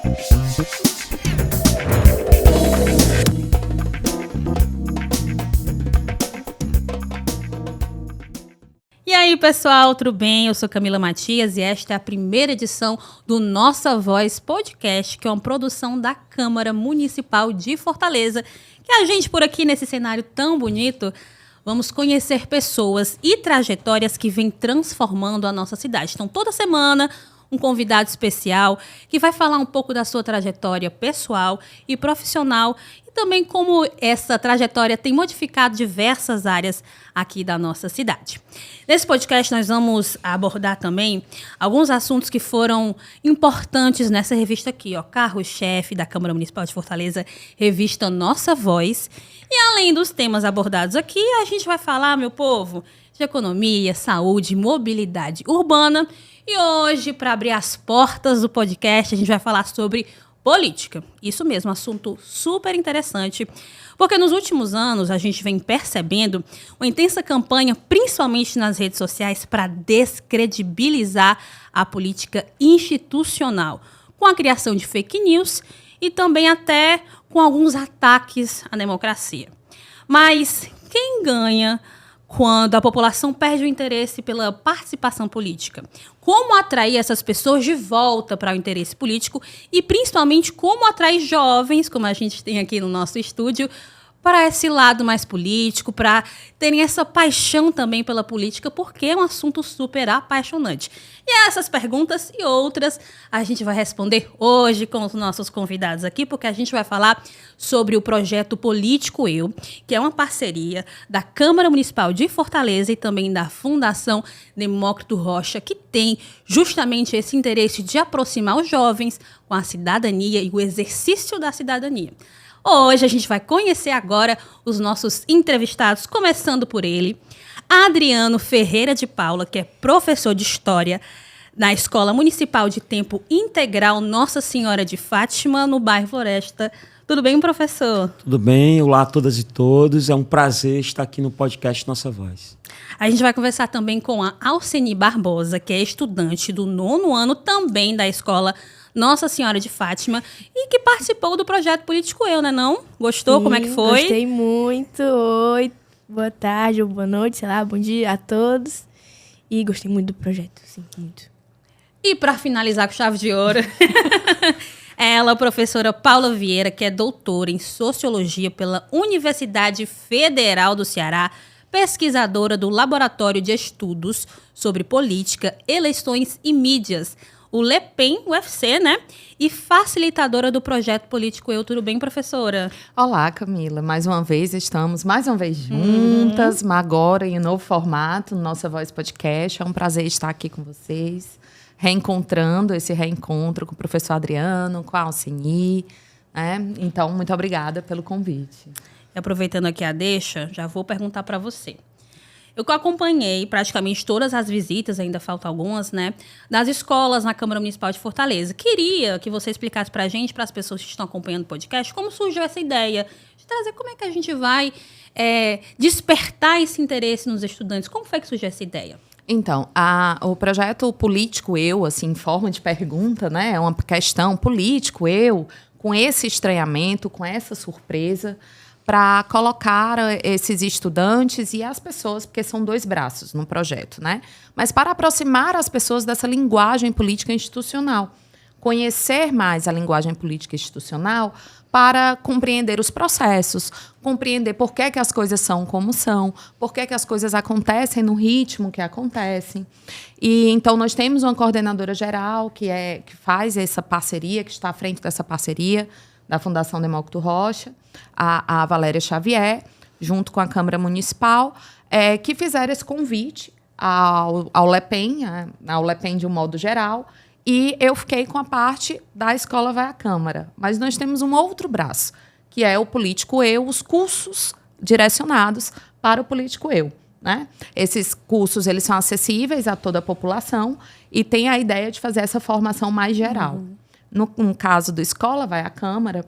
E aí, pessoal, tudo bem? Eu sou Camila Matias e esta é a primeira edição do Nossa Voz Podcast, que é uma produção da Câmara Municipal de Fortaleza, que a gente, por aqui, nesse cenário tão bonito, vamos conhecer pessoas e trajetórias que vêm transformando a nossa cidade. Então, toda semana, um convidado especial que vai falar um pouco da sua trajetória pessoal e profissional e também como essa trajetória tem modificado diversas áreas aqui da nossa cidade. Nesse podcast, nós vamos abordar também alguns assuntos que foram importantes nessa revista aqui, ó, carro-chefe da Câmara Municipal de Fortaleza, revista Nossa Voz. E além dos temas abordados aqui, a gente vai falar, meu povo, de economia, saúde, mobilidade urbana. E hoje, para abrir as portas do podcast, a gente vai falar sobre política. Isso mesmo, assunto super interessante, porque nos últimos anos a gente vem percebendo uma intensa campanha, principalmente nas redes sociais, para descredibilizar a política institucional, com a criação de fake news e também até com alguns ataques à democracia. Mas quem ganha quando a população perde o interesse pela participação política? Como atrair essas pessoas de volta para o interesse político e, principalmente, como atrair jovens, como a gente tem aqui no nosso estúdio, para esse lado mais político, para terem essa paixão também pela política, porque é um assunto super apaixonante. E essas perguntas e outras a gente vai responder hoje com os nossos convidados aqui, porque a gente vai falar sobre o projeto Político Eu, que é uma parceria da Câmara Municipal de Fortaleza e também da Fundação Demócrito Rocha, que tem justamente esse interesse de aproximar os jovens com a cidadania e o exercício da cidadania. Hoje a gente vai conhecer agora os nossos entrevistados, começando por ele, Adriano Ferreira de Paula, que é professor de História na Escola Municipal de Tempo Integral Nossa Senhora de Fátima, no bairro Floresta. Tudo bem, professor? Tudo bem, olá a todas e todos. É um prazer estar aqui no podcast Nossa Voz. A gente vai conversar também com a Alceni Barbosa, que é estudante do 9º ano também da Escola Nossa Senhora de Fátima e que participou do projeto Político Eu, né não? Gostou? Sim, como é que foi? Gostei muito. Oi, boa tarde ou boa noite, sei lá, bom dia a todos. E gostei muito do projeto, sim, muito. E para finalizar com chave de ouro, ela, a professora Paula Vieira, que é doutora em Sociologia pela Universidade Federal do Ceará, pesquisadora do Laboratório de Estudos sobre Política, Eleições e Mídias, o LEPEN UFC, né? E facilitadora do projeto Político Eu. Tudo bem, professora? Olá, Camila. Mais uma vez estamos, juntas, mas agora em um novo formato, no Nossa Voz Podcast. É um prazer estar aqui com vocês, reencontrando esse reencontro com o professor Adriano, com a Alceni, né? Então, muito obrigada pelo convite. E aproveitando aqui a deixa, já vou perguntar para você. Eu acompanhei praticamente todas as visitas, ainda faltam algumas, né, das escolas na Câmara Municipal de Fortaleza. Queria que você explicasse para a gente, para as pessoas que estão acompanhando o podcast, como surgiu essa ideia de trazer, como é que a gente vai despertar esse interesse nos estudantes. Como foi que surgiu essa ideia? Então, o projeto Político Eu, assim, em forma de pergunta, né, é uma questão político eu, com esse estranhamento, com essa surpresa, para colocar esses estudantes e as pessoas, porque são dois braços no projeto, né? Mas para aproximar as pessoas dessa linguagem política institucional. Conhecer mais a linguagem política institucional para compreender os processos, compreender por que as coisas são como são, por que as coisas acontecem no ritmo que acontecem. E então nós temos uma coordenadora geral que faz essa parceria, que está à frente dessa parceria, da Fundação Demócrito Rocha, a Valéria Xavier, junto com a Câmara Municipal, que fizeram esse convite ao LEPEN, ao LEPEN de um modo geral, e eu fiquei com a parte da Escola Vai à Câmara. Mas nós temos um outro braço, que é o Político Eu, os cursos direcionados para o Político Eu, né? Esses cursos eles são acessíveis a toda a população e tem a ideia de fazer essa formação mais geral. No caso do Escola Vai à Câmara,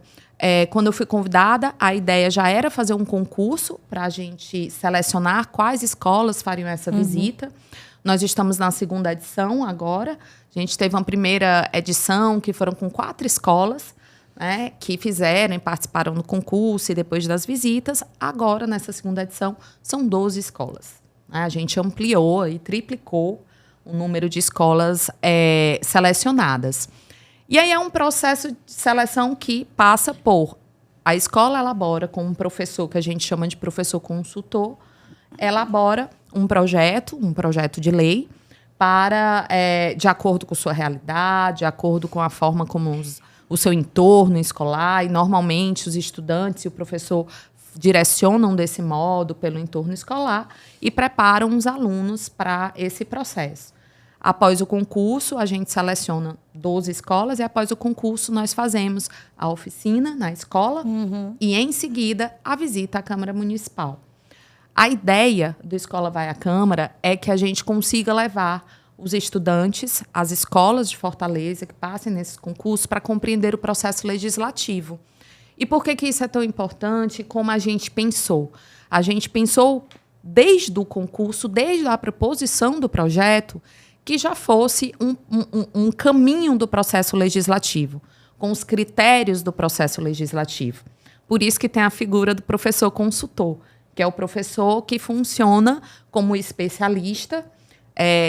quando eu fui convidada, a ideia já era fazer um concurso para a gente selecionar quais escolas fariam essa visita. Nós estamos na segunda edição agora. A gente teve uma primeira edição que foram com 4 escolas, né, que fizeram e participaram do concurso e depois das visitas. Agora, nessa segunda edição, são 12 escolas. A gente ampliou e triplicou o número de escolas selecionadas. E aí é um processo de seleção que passa por... A escola elabora com um professor, que a gente chama de professor consultor, elabora um projeto de lei, para, de acordo com sua realidade, de acordo com a forma como o seu entorno escolar, e normalmente os estudantes e o professor direcionam desse modo pelo entorno escolar e preparam os alunos para esse processo. Após o concurso, a gente seleciona 12 escolas e após o concurso nós fazemos a oficina na escola e, em seguida, a visita à Câmara Municipal. A ideia do Escola Vai à Câmara é que a gente consiga levar os estudantes, as escolas de Fortaleza que passem nesses concursos para compreender o processo legislativo. E por que isso é tão importante? Como a gente pensou? A gente pensou desde o concurso, desde a proposição do projeto, que já fosse um caminho do processo legislativo, com os critérios do processo legislativo. Por isso que tem a figura do professor consultor, que é o professor que funciona como especialista,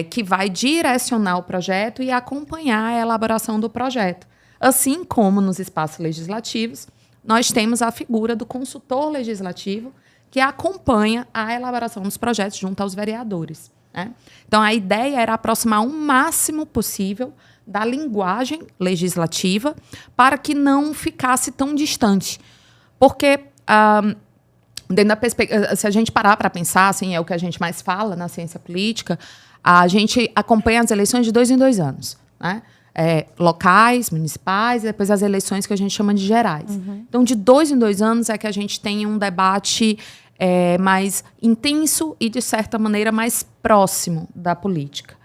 que vai direcionar o projeto e acompanhar a elaboração do projeto. Assim como nos espaços legislativos, nós temos a figura do consultor legislativo, que acompanha a elaboração dos projetos junto aos vereadores, né? Então, a ideia era aproximar o máximo possível da linguagem legislativa para que não ficasse tão distante. Porque, dentro da perspectiva, se a gente parar para pensar, assim, é o que a gente mais fala na ciência política, a gente acompanha as eleições de 2 em 2 anos, né? Locais, municipais, e depois as eleições que a gente chama de gerais. Então, de 2 em 2 anos é que a gente tem um debate mais intenso e, de certa maneira, mais próximo da política.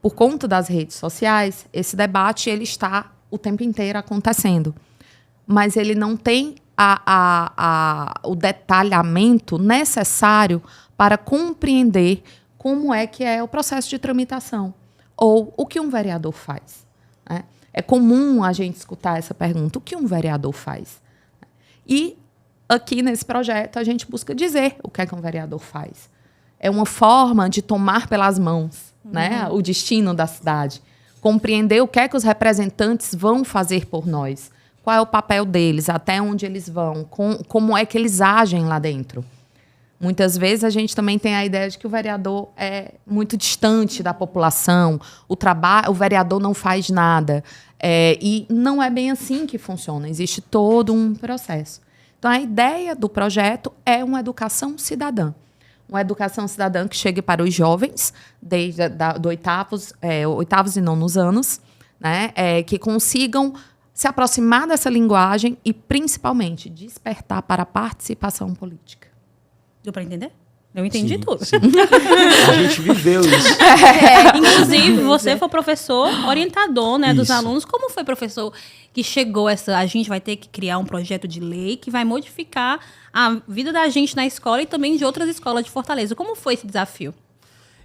Por conta das redes sociais, esse debate ele está o tempo inteiro acontecendo. Mas ele não tem o detalhamento necessário para compreender como é que é o processo de tramitação ou o que um vereador faz, né? É comum a gente escutar essa pergunta: o que um vereador faz? E aqui nesse projeto a gente busca dizer o que é que um vereador faz. É uma forma de tomar pelas mãos, né, o destino da cidade, compreender o que é que os representantes vão fazer por nós, qual é o papel deles, até onde eles vão, como é que eles agem lá dentro. Muitas vezes a gente também tem a ideia de que o vereador é muito distante da população, o vereador não faz nada. E não é bem assim que funciona, existe todo um processo. Então, a ideia do projeto é uma educação cidadã. Uma educação cidadã que chegue para os jovens, desde oitavos e 9º anos, né, que consigam se aproximar dessa linguagem e, principalmente, despertar para a participação política. Deu para entender? Eu entendi tudo. Sim. A gente viveu isso. Inclusive, você foi professor orientador, né, dos Isso. alunos. Como foi, professor, que chegou a gente vai ter que criar um projeto de lei que vai modificar a vida da gente na escola e também de outras escolas de Fortaleza. Como foi esse desafio?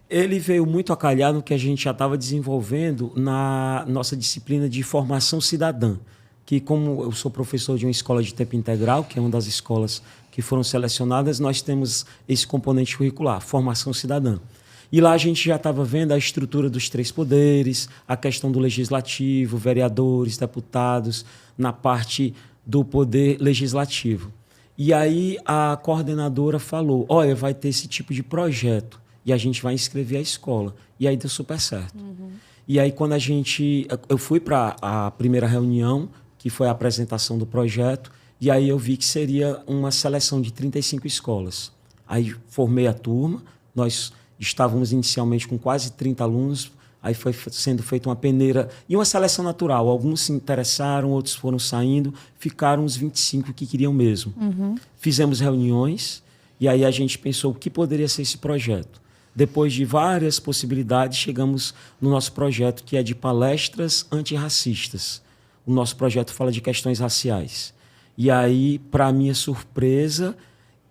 Ele veio muito a calhar no que a gente já estava desenvolvendo na nossa disciplina de formação cidadã, que, como eu sou professor de uma escola de tempo integral, que é uma das escolas que foram selecionadas, nós temos esse componente curricular, formação cidadã. E lá a gente já estava vendo a estrutura dos 3 poderes, a questão do legislativo, vereadores, deputados, na parte do poder legislativo. E aí a coordenadora falou, olha, vai ter esse tipo de projeto e a gente vai inscrever a escola. E aí deu super certo. E aí quando eu fui para a primeira reunião, que foi a apresentação do projeto, e aí eu vi que seria uma seleção de 35 escolas. Aí formei a turma, nós estávamos inicialmente com quase 30 alunos, aí foi sendo feita uma peneira e uma seleção natural. Alguns se interessaram, outros foram saindo, ficaram uns 25 que queriam mesmo. Fizemos reuniões e aí a gente pensou o que poderia ser esse projeto. Depois de várias possibilidades, chegamos no nosso projeto, que é de palestras antirracistas. O nosso projeto fala de questões raciais. E aí, para minha surpresa,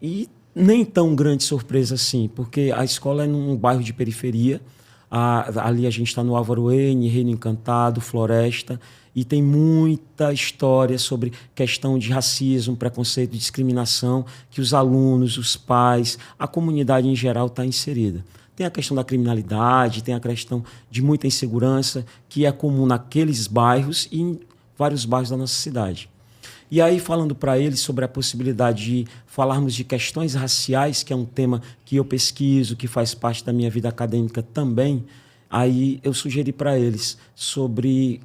e nem tão grande surpresa assim, porque a escola é num bairro de periferia, Ali a gente está no Álvaro N, Reino Encantado, Floresta, e tem muita história sobre questão de racismo, preconceito, discriminação, que os alunos, os pais, a comunidade em geral está inserida. Tem a questão da criminalidade, tem a questão de muita insegurança, que é comum naqueles bairros e em vários bairros da nossa cidade. E aí, falando para eles sobre a possibilidade de falarmos de questões raciais, que é um tema que eu pesquiso, que faz parte da minha vida acadêmica também, aí eu sugeri para eles sobre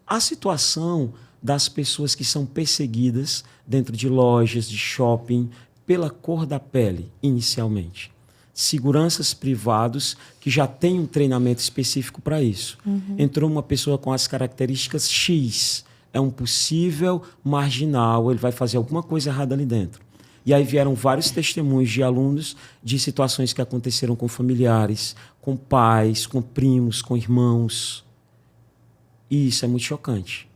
a situação das pessoas que são perseguidas dentro de lojas, de shopping, pela cor da pele, inicialmente. Seguranças privados que já têm um treinamento específico para isso. Entrou uma pessoa com as características X, é um possível marginal, ele vai fazer alguma coisa errada ali dentro. E aí vieram vários testemunhos de alunos de situações que aconteceram com familiares, com pais, com primos, com irmãos. E isso é muito chocante.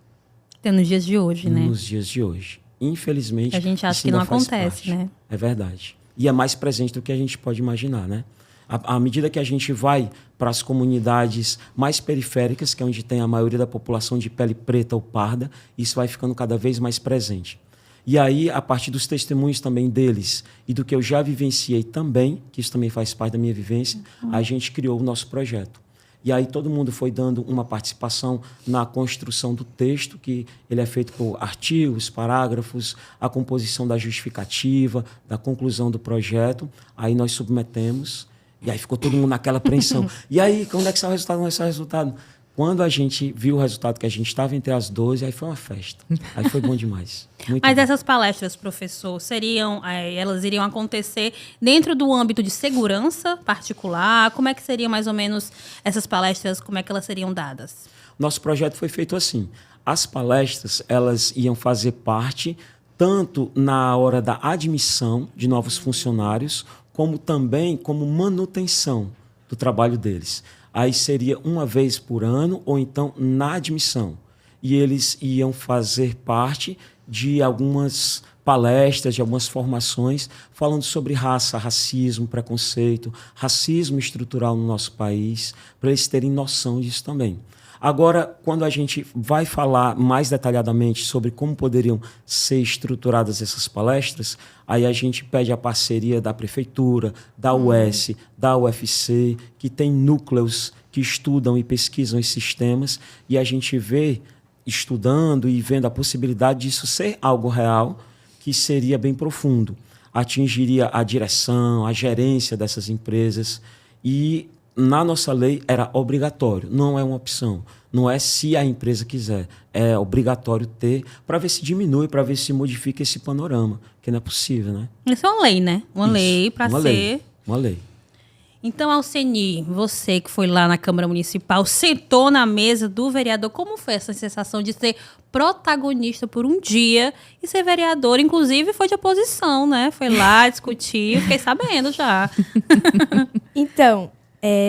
Tem nos dias de hoje, né? Nos dias de hoje. Infelizmente, A gente acha isso que não ainda faz acontece, parte. né? É verdade. E é mais presente do que a gente pode imaginar, né? À medida que a gente vai para as comunidades mais periféricas, que é onde tem a maioria da população de pele preta ou parda, isso vai ficando cada vez mais presente. E aí, a partir dos testemunhos também deles e do que eu já vivenciei também, que isso também faz parte da minha vivência, a gente criou o nosso projeto. E aí todo mundo foi dando uma participação na construção do texto, que ele é feito por artigos, parágrafos, a composição da justificativa, da conclusão do projeto. Aí nós submetemos. E aí ficou todo mundo naquela apreensão. E aí, quando é que sai o resultado? Quando é que sai o resultado? Quando a gente viu o resultado, que a gente estava entre as 12, aí foi uma festa. Aí foi bom demais. Muito Mas bom. essas palestras, professor, elas iriam acontecer dentro do âmbito de segurança particular? Como é que seriam mais ou menos essas palestras? Como é que elas seriam dadas? Nosso projeto foi feito assim. As palestras, elas iam fazer parte tanto na hora da admissão de novos funcionários, como também como manutenção do trabalho deles. Aí seria uma vez por ano ou então na admissão. E eles iam fazer parte de algumas palestras, de algumas formações, falando sobre raça, racismo, preconceito, racismo estrutural no nosso país, para eles terem noção disso também. Agora, quando a gente vai falar mais detalhadamente sobre como poderiam ser estruturadas essas palestras, aí a gente pede a parceria da Prefeitura, da UES, da UFC, que tem núcleos que estudam e pesquisam esses temas, e a gente vê, estudando e vendo a possibilidade disso ser algo real, que seria bem profundo. Atingiria a direção, a gerência dessas empresas, e na nossa lei era obrigatório, não é uma opção. Não é se a empresa quiser, é obrigatório ter, para ver se diminui, para ver se modifica esse panorama, que não é possível, né? Isso é uma lei, né? Uma Isso, lei para uma ser... lei, uma lei. Então, Alceni, você que foi lá na Câmara Municipal, sentou na mesa do vereador, como foi essa sensação de ser protagonista por um dia e ser vereador? Inclusive, foi de oposição, né? Foi lá discutir, fiquei sabendo já. Então,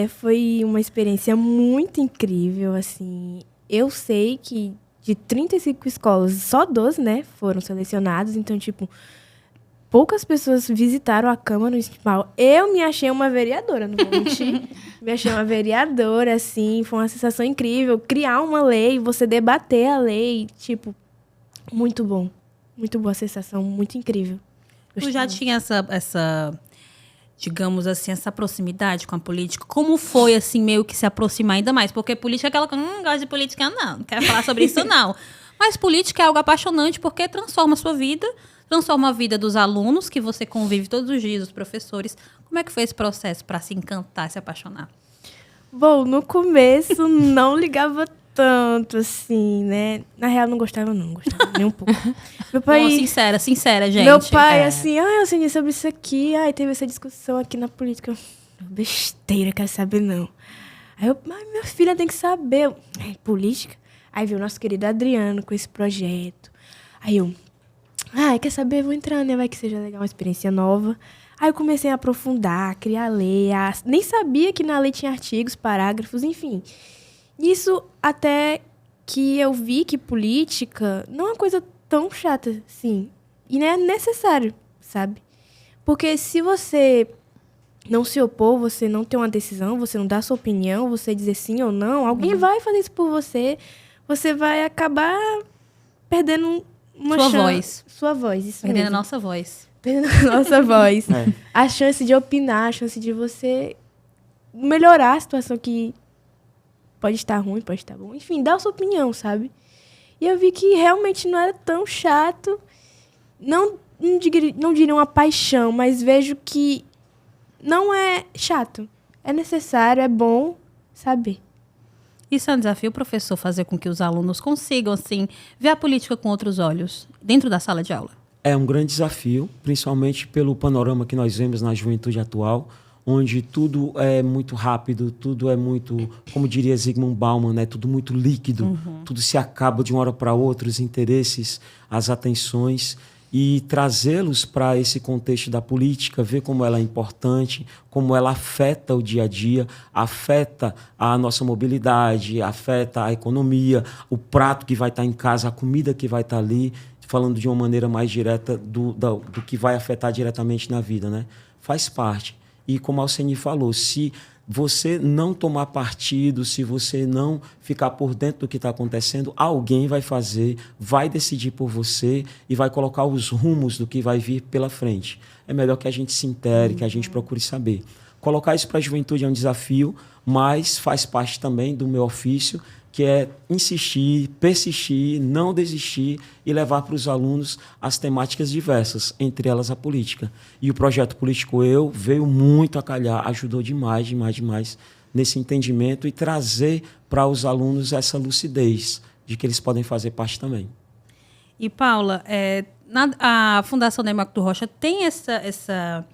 foi uma experiência muito incrível, assim. Eu sei que de 35 escolas, só 12, né, foram selecionadas. Então, tipo, poucas pessoas visitaram a Câmara Municipal. Eu me achei uma vereadora, não vou mentir. Me achei uma vereadora, assim. Foi uma sensação incrível. Criar uma lei, você debater a lei, tipo, muito bom. Muito boa sensação, muito incrível. Tu já tinha essa, digamos assim, essa proximidade com a política? Como foi, assim, meio que se aproximar ainda mais? Porque política é aquela coisa, não gosto de política não quero falar sobre isso não. Mas política é algo apaixonante porque transforma a sua vida, transforma a vida dos alunos, que você convive todos os dias, os professores. Como é que foi esse processo para se encantar, se apaixonar? Bom, no começo não ligava tanto, assim, né? Na real, não gostava nem um pouco. Meu pai... Bom, sincera, gente. Meu pai, assim, eu sei sobre isso aqui, teve essa discussão aqui na política. Besteira, quero saber, não. Aí eu, mas minha filha tem que saber. Política? Aí veio o nosso querido Adriano com esse projeto. Aí eu, quer saber? Vou entrar, né? Vai que seja legal, uma experiência nova. Aí eu comecei a aprofundar, criar lei. Nem sabia que na lei tinha artigos, parágrafos, enfim. Isso até que eu vi que política não é uma coisa tão chata, assim. E não é necessário, sabe? Porque se você não se opor, você não ter uma decisão, você não dar sua opinião, você dizer sim ou não, alguém vai fazer isso por você, você vai acabar perdendo uma Sua chance. voz. Sua voz, isso Perdendo a mesmo. nossa voz. Perdendo a nossa voz. É. A chance de opinar, a chance de você melhorar a situação que pode estar ruim, pode estar bom. Enfim, dar a sua opinião, sabe? E eu vi que realmente não era tão chato. Não diria uma paixão, mas vejo que não é chato. É necessário, é bom saber. Isso é um desafio, professor, fazer com que os alunos consigam, assim, ver a política com outros olhos, dentro da sala de aula. É um grande desafio, principalmente pelo panorama que nós vemos na juventude atual, onde tudo é muito rápido, tudo é muito, como diria Zygmunt Bauman, né? Tudo muito líquido, tudo se acaba de uma hora para outra, os interesses, as atenções, e trazê-los para esse contexto da política, ver como ela é importante, como ela afeta o dia a dia, afeta a nossa mobilidade, afeta a economia, o prato que vai estar em casa, a comida que vai estar ali, falando de uma maneira mais direta do que vai afetar diretamente na vida, né? Faz parte. E como a Alceni falou, se você não tomar partido, se você não ficar por dentro do que está acontecendo, alguém vai fazer, vai decidir por você e vai colocar os rumos do que vai vir pela frente. É melhor que a gente se intere, que a gente procure saber. Colocar isso para a juventude é um desafio, mas faz parte também do meu ofício, que é insistir, persistir, não desistir e levar para os alunos as temáticas diversas, entre elas a política. E o projeto Político Eu veio muito a calhar, ajudou demais nesse entendimento e trazer para os alunos essa lucidez de que eles podem fazer parte também. E, Paula, a Fundação Demócrito Rocha tem essa,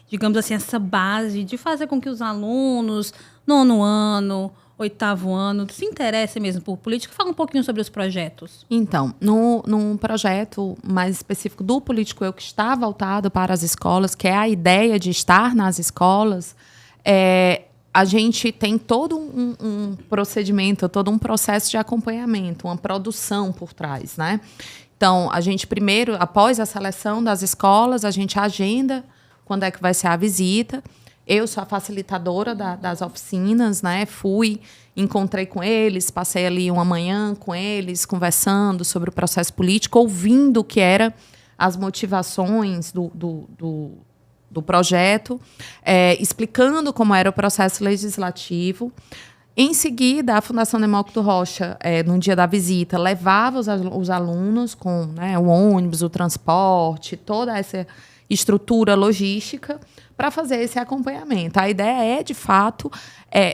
digamos assim, essa base de fazer com que os alunos, 9º ano, 8º ano, se interessem mesmo por política. Fala um pouquinho sobre os projetos. Então, num projeto mais específico do Político Eu, que está voltado para as escolas, que é a ideia de estar nas escolas, a gente tem todo um procedimento, todo um processo de acompanhamento, uma produção por trás, né? Então, a gente primeiro, após a seleção das escolas, a gente agenda quando é que vai ser a visita. Eu sou a facilitadora das oficinas, né? Encontrei com eles, passei ali uma manhã com eles, conversando sobre o processo político, ouvindo o que eram as motivações do projeto, explicando como era o processo legislativo. Em seguida, a Fundação Demócrito Rocha, no dia da visita, levava os alunos com, né, o ônibus, o transporte, toda essa estrutura logística para fazer esse acompanhamento. A ideia é, de fato,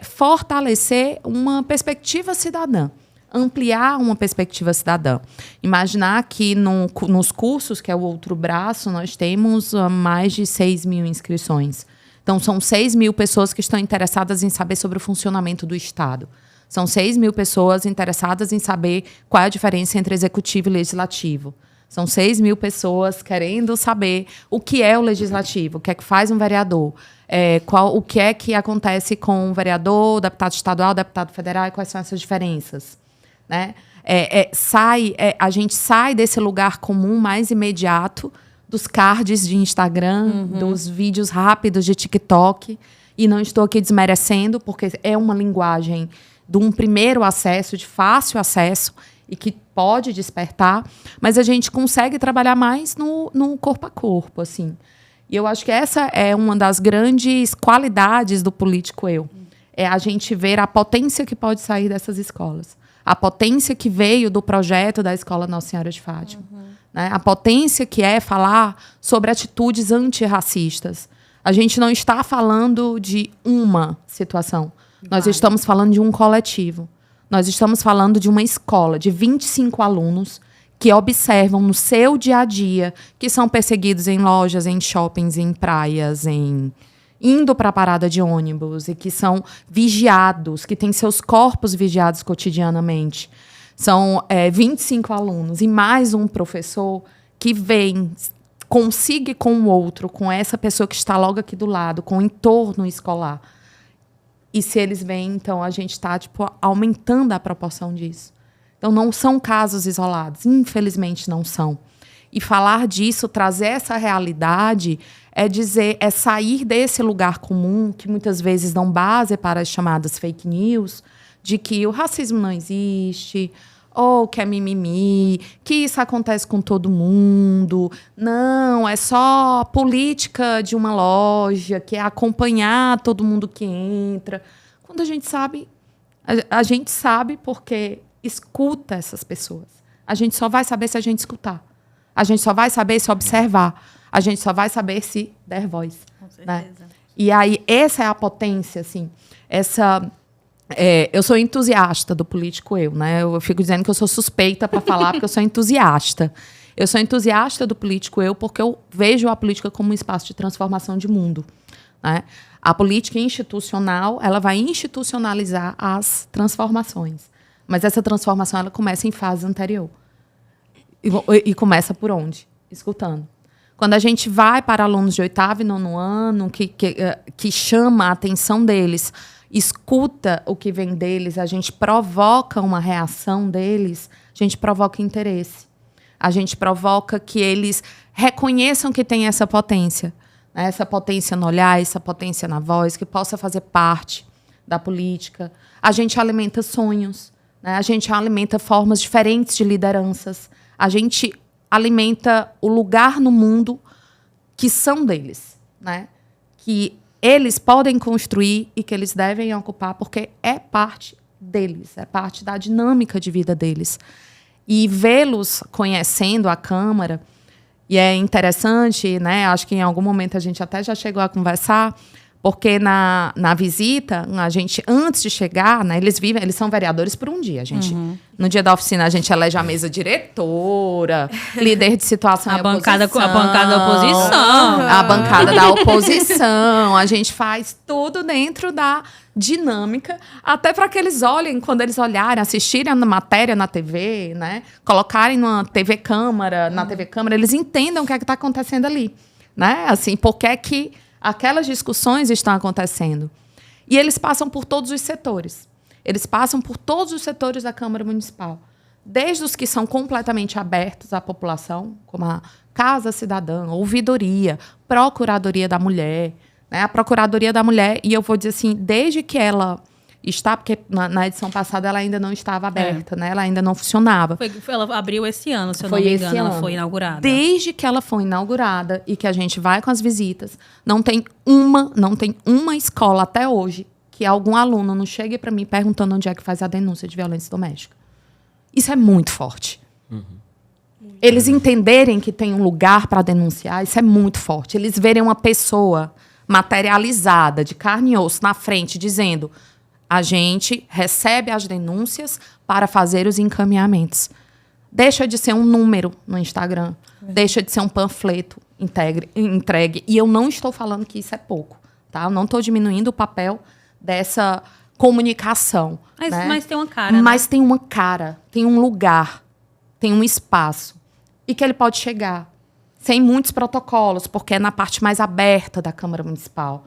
fortalecer uma perspectiva cidadã, ampliar uma perspectiva cidadã. Imaginar que nos cursos, que é o outro braço, nós temos mais de 6.000 inscrições. Então, são 6.000 pessoas que estão interessadas em saber sobre o funcionamento do Estado. São 6.000 pessoas interessadas em saber qual é a diferença entre executivo e legislativo. São 6.000 pessoas querendo saber o que é o legislativo, o que é que faz um vereador, o que é que acontece com o vereador, o deputado estadual, o deputado federal, e quais são essas diferenças, né? A gente sai desse lugar comum mais imediato dos cards de Instagram, dos vídeos rápidos de TikTok, e não estou aqui desmerecendo, porque é uma linguagem de um primeiro acesso, de fácil acesso, e que pode despertar, mas a gente consegue trabalhar mais no corpo a corpo, assim. E eu acho que essa é uma das grandes qualidades do Político Eu. É a gente ver a potência que pode sair dessas escolas. A potência que veio do projeto da Escola Nossa Senhora de Fátima. Né? A potência que é falar sobre atitudes antirracistas. A gente não está falando de uma situação. Nós estamos falando de um coletivo. Nós estamos falando de uma escola de 25 alunos que observam no seu dia a dia, que são perseguidos em lojas, em shoppings, em praias, indo para a parada de ônibus, e que são vigiados, que têm seus corpos vigiados cotidianamente. São 25 alunos e mais um professor que vem, consiga com o outro, com essa pessoa que está logo aqui do lado, com o entorno escolar. E se eles vêm, então, a gente está aumentando a proporção disso. Então, não são casos isolados. Infelizmente, não são. E falar disso, trazer essa realidade, é sair desse lugar comum, que muitas vezes dão base para as chamadas fake news, de que o racismo não existe, ou que é mimimi, que isso acontece com todo mundo. Não, é só política de uma loja, que é acompanhar todo mundo que entra. Quando a gente sabe porque escuta essas pessoas. A gente só vai saber se a gente escutar. A gente só vai saber se observar. A gente só vai saber se der voz. Com certeza. Né? E aí, essa é a potência, assim. Eu sou entusiasta do político eu, né? Eu fico dizendo que eu sou suspeita para falar porque eu sou entusiasta. Eu sou entusiasta do político eu porque eu vejo a política como um espaço de transformação de mundo. Né? A política institucional, ela vai institucionalizar as transformações. Mas essa transformação, ela começa em fase anterior. E começa por onde? Escutando. Quando a gente vai para alunos de 8º e 9º ano, que chama a atenção deles, escuta o que vem deles, a gente provoca uma reação deles, a gente provoca interesse. A gente provoca que eles reconheçam que tem essa potência. Né? Essa potência no olhar, essa potência na voz, que possa fazer parte da política. A gente alimenta sonhos, né? A gente alimenta formas diferentes de lideranças. A gente alimenta o lugar no mundo que são deles, né? Que eles podem construir e que eles devem ocupar, porque é parte deles, é parte da dinâmica de vida deles. E vê-los conhecendo a Câmara, e é interessante, né? Acho que em algum momento a gente até já chegou a conversar, porque na visita, a gente, antes de chegar, né, eles são vereadores por um dia, gente. No dia da oficina, a gente elege a mesa diretora, líder de situação a e bancada oposição. A bancada da oposição. A bancada da oposição. A gente faz tudo dentro da dinâmica, até para que eles olhem, quando eles olharem, assistirem a matéria na TV, né, colocarem na TV Câmara, eles entendam o que é que está acontecendo ali. Né? Assim, porque é que aquelas discussões estão acontecendo. E eles passam por todos os setores. Eles passam por todos os setores da Câmara Municipal. Desde os que são completamente abertos à população, como a Casa Cidadã, Ouvidoria, Procuradoria da Mulher. Né? A Procuradoria da Mulher, e eu vou dizer assim, desde que ela está, porque na edição passada ela ainda não estava aberta, né? Ela ainda não funcionava. Ela abriu esse ano, se eu não me engano, ela foi inaugurada. Desde que ela foi inaugurada e que a gente vai com as visitas, não tem uma escola até hoje que algum aluno não chegue para mim perguntando onde é que faz a denúncia de violência doméstica. Isso é muito forte. Eles entenderem que tem um lugar para denunciar, isso é muito forte. Eles verem uma pessoa materializada, de carne e osso, na frente, dizendo: a gente recebe as denúncias para fazer os encaminhamentos. Deixa de ser um número no Instagram. Deixa de ser um panfleto entregue. E eu não estou falando que isso é pouco. Tá? Eu não estou diminuindo o papel dessa comunicação. Mas tem uma cara. Mas tem uma cara, tem um lugar, tem um espaço. E que ele pode chegar sem muitos protocolos, porque é na parte mais aberta da Câmara Municipal.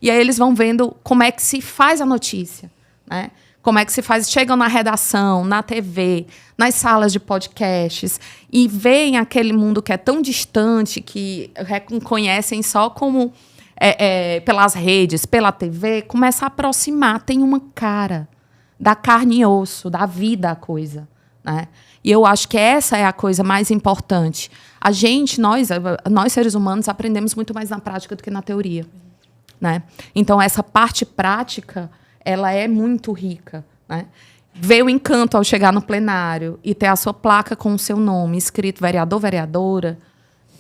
E aí eles vão vendo como é que se faz a notícia, né? Como é que se faz, chegam na redação, na TV, nas salas de podcasts, e veem aquele mundo que é tão distante, que reconhecem só como pelas redes, pela TV, começa a aproximar, tem uma cara da carne e osso, da vida a coisa, né? E eu acho que essa é a coisa mais importante. A gente, nós seres humanos, aprendemos muito mais na prática do que na teoria. Né? Então, essa parte prática, ela é muito rica. Né? Ver o encanto ao chegar no plenário e ter a sua placa com o seu nome escrito vereador, vereadora,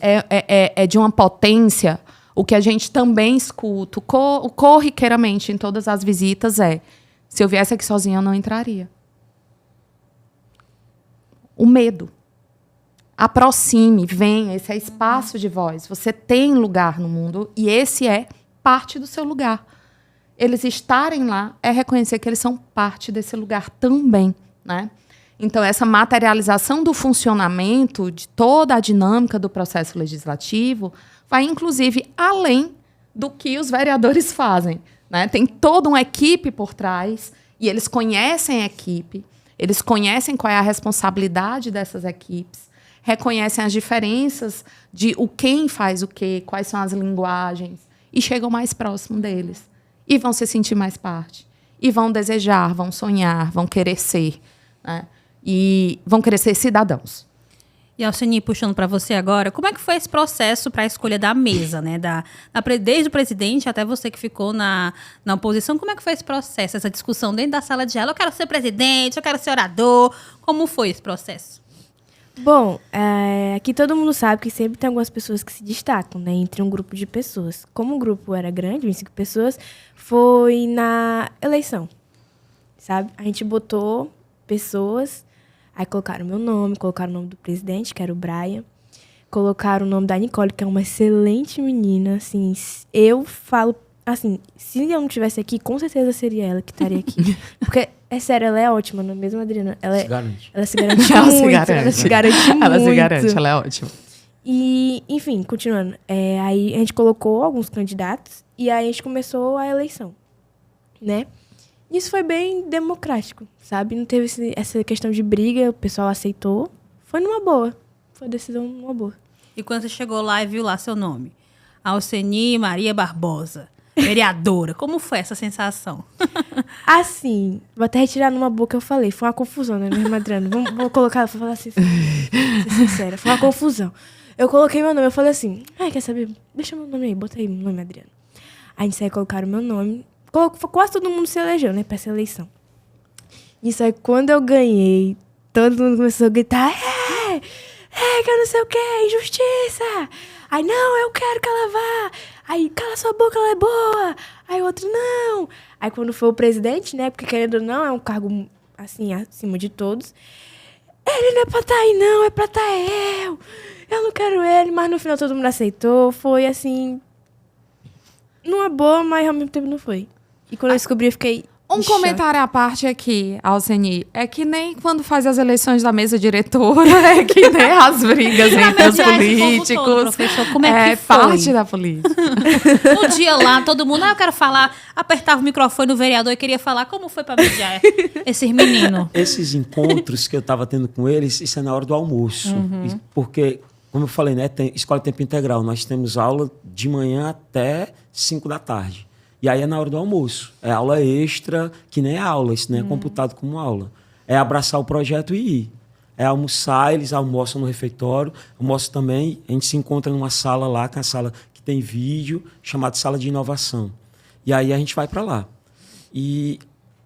é de uma potência. O que a gente também escuta, corriqueiramente em todas as visitas, se eu viesse aqui sozinha, eu não entraria. O medo. Aproxime, venha, esse é espaço de voz. Você tem lugar no mundo e esse é parte do seu lugar. Eles estarem lá é reconhecer que eles são parte desse lugar também, né? Então, essa materialização do funcionamento de toda a dinâmica do processo legislativo vai, inclusive, além do que os vereadores fazem, né? Tem toda uma equipe por trás e eles conhecem a equipe, eles conhecem qual é a responsabilidade dessas equipes, reconhecem as diferenças de o quem faz o quê, quais são as linguagens, e chegam mais próximo deles. E vão se sentir mais parte. E vão desejar, vão sonhar, vão querer ser. Né? E vão querer ser cidadãos. E Alceni, puxando para você agora, como é que foi esse processo para a escolha da mesa, né? Desde o presidente até você que ficou na oposição, como é que foi esse processo, essa discussão dentro da sala de aula? Eu quero ser presidente, eu quero ser orador. Como foi esse processo? Bom, aqui todo mundo sabe que sempre tem algumas pessoas que se destacam, né? Entre um grupo de pessoas. Como o grupo era grande, 25 pessoas, foi na eleição, sabe? A gente botou pessoas... Aí colocaram meu nome, colocaram o nome do presidente, que era o Brian. Colocaram o nome da Nicole, que é uma excelente menina. Assim, eu falo... Assim, se eu não estivesse aqui, com certeza seria ela que estaria aqui. Porque, é sério, ela é ótima, não é mesmo, Adriana? Ela se garante. Ela se garante Ela muito. se garante. Ela se garante muito. Ela se garante, ela é ótima. E, enfim, continuando. Aí a gente colocou alguns candidatos e aí a gente começou a eleição, né? Isso foi bem democrático, sabe? Não teve essa questão de briga, o pessoal aceitou. Foi numa boa. Foi decisão numa boa. E quando você chegou lá e viu lá seu nome? Alceni Maria Barbosa, vereadora. Como foi essa sensação? Assim, vou até retirar numa boa que eu falei. Foi uma confusão, né, mesmo, Adriano? Vou colocar, vou falar assim, ser sincera. Foi uma confusão. Eu coloquei meu nome, eu falei assim, quer saber? Deixa meu nome aí, bota aí meu nome, Adriano. Aí a gente saiu, colocaram meu nome. Quase todo mundo se elegeu, né, pra essa eleição. Isso aí, quando eu ganhei, todo mundo começou a gritar, que eu não sei o que, injustiça. Aí, não, eu quero que ela vá. Aí, cala sua boca, ela é boa. Aí, o outro, não. Aí, quando foi o presidente, né, porque querendo ou não, é um cargo, assim, acima de todos. Ele não é pra estar aí, não, é pra estar eu. Eu não quero ele, mas no final todo mundo aceitou. Foi, assim, numa boa, mas ao mesmo tempo não foi. E quando eu descobri, eu fiquei... Um comentário à parte aqui, Alceni, é que nem quando faz as eleições da mesa diretora, é que nem as brigas entre os políticos. Todo, professor, como é que foi? Parte da política. Um dia lá, todo mundo, eu quero falar, apertava o microfone no vereador e queria falar como foi para mediar esses meninos. Esses encontros que eu estava tendo com eles, isso é na hora do almoço. Porque, como eu falei, né, tem escola de tempo integral, nós temos aula de manhã até 5 da tarde. E aí é na hora do almoço. É aula extra, que nem é aula, isso não é computado como aula. É abraçar o projeto e ir. É almoçar, eles almoçam no refeitório, almoçam também, a gente se encontra numa sala lá, que é a sala que tem vídeo, chamada Sala de Inovação. E aí a gente vai para lá. E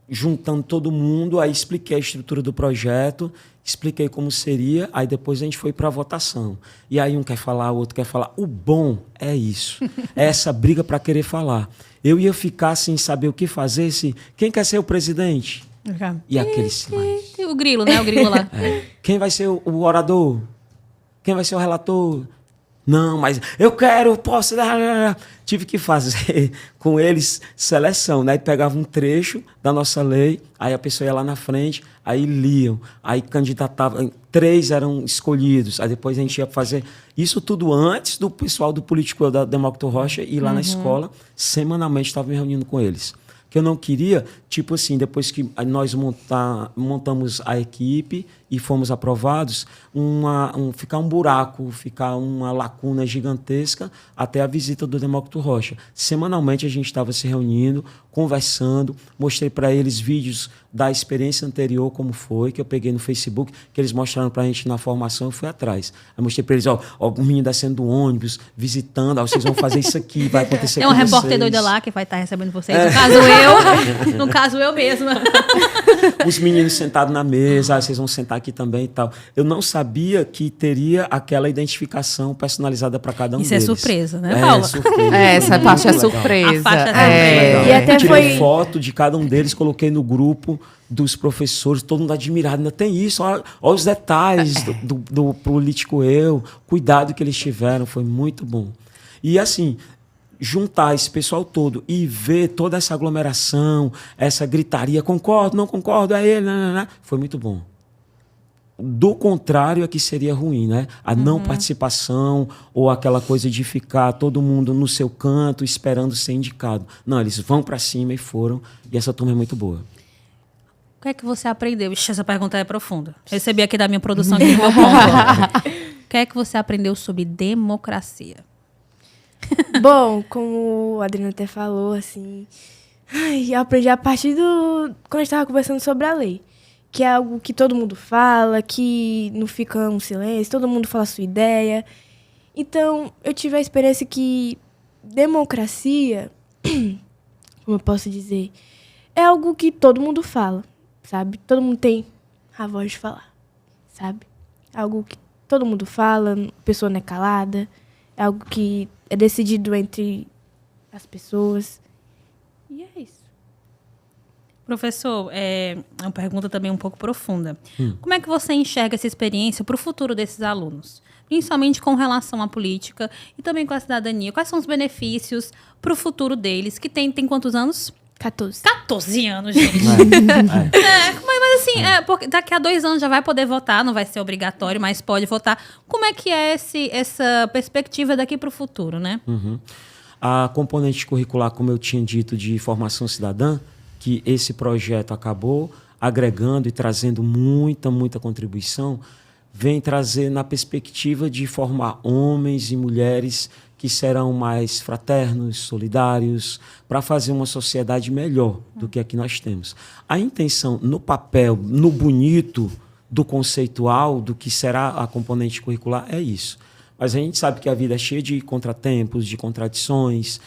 juntando todo mundo, aí expliquei a estrutura do projeto, expliquei como seria, aí depois a gente foi para a votação. E aí um quer falar, o outro quer falar. O bom é isso, é essa briga para querer falar. Eu ia ficar sem saber o que fazer, se quem quer ser o presidente? E aquele silêncio. O grilo, né? O grilo lá. Quem vai ser o orador? Quem vai ser o relator? Não, mas eu quero, posso... Tive que fazer com eles seleção, né? Pegava um trecho da nossa lei, aí a pessoa ia lá na frente, aí liam, aí candidatava, 3 eram escolhidos, aí depois a gente ia fazer isso tudo antes do pessoal do Político da Demócrito Rocha ir lá na escola, semanalmente estava me reunindo com eles. Que eu não queria, tipo assim, depois que nós montamos a equipe e fomos aprovados, ficar um buraco, ficar uma lacuna gigantesca até a visita do Demócrito Rocha. Semanalmente a gente estava se reunindo, conversando, mostrei para eles vídeos da experiência anterior, como foi, que eu peguei no Facebook, que eles mostraram para a gente na formação, eu fui atrás. Aí mostrei para eles, o menino descendo do ônibus, visitando, vocês vão fazer isso aqui, vai acontecer com vocês. Tem um repórter doido lá que vai estar recebendo vocês, no caso eu mesma. Os meninos sentados na mesa, vocês vão sentar aqui também e tal. Eu não sabia que teria aquela identificação personalizada para cada um deles. Isso é surpresa, né, Paula? Surpresa. Essa parte é surpresa. E até tirei foto de cada um deles, coloquei no grupo dos professores, todo mundo admirado. Ainda tem isso, olha os detalhes do político cuidado que eles tiveram, foi muito bom. E assim, juntar esse pessoal todo e ver toda essa aglomeração, essa gritaria, concordo, não concordo, é ele, foi muito bom. Do contrário, é que seria ruim, né? A não participação ou aquela coisa de ficar todo mundo no seu canto esperando ser indicado. Não, eles vão para cima e foram, e essa turma é muito boa. O que é que você aprendeu? Ixi, essa pergunta é profunda. Recebi aqui da minha produção aqui no meu ponto. que é que você aprendeu sobre democracia? Bom, como o Adriano até falou, assim... eu aprendi a partir do... Quando a gente estava conversando sobre a lei. Que é algo que todo mundo fala, que não fica um silêncio, todo mundo fala a sua ideia. Então, eu tive a experiência que democracia, como eu posso dizer, é algo que todo mundo fala, sabe? Todo mundo tem a voz de falar, sabe? É algo que todo mundo fala, a pessoa não é calada, é algo que é decidido entre as pessoas. E é isso. Professor, é uma pergunta também um pouco profunda. Como é que você enxerga essa experiência para o futuro desses alunos? Principalmente com relação à política e também com a cidadania. Quais são os benefícios para o futuro deles? Que tem quantos anos? 14. 14 anos, gente. Mas assim, porque daqui a 2 anos já vai poder votar, não vai ser obrigatório, mas pode votar. Como é que é essa perspectiva daqui para o futuro, né? A componente curricular, como eu tinha dito, de formação cidadã, que esse projeto acabou agregando e trazendo muita contribuição, vem trazer na perspectiva de formar homens e mulheres que serão mais fraternos, solidários, para fazer uma sociedade melhor do que a que nós temos. A intenção, no papel, no bonito do conceitual, do que será a componente curricular, é isso. Mas a gente sabe que a vida é cheia de contratempos, de contradições,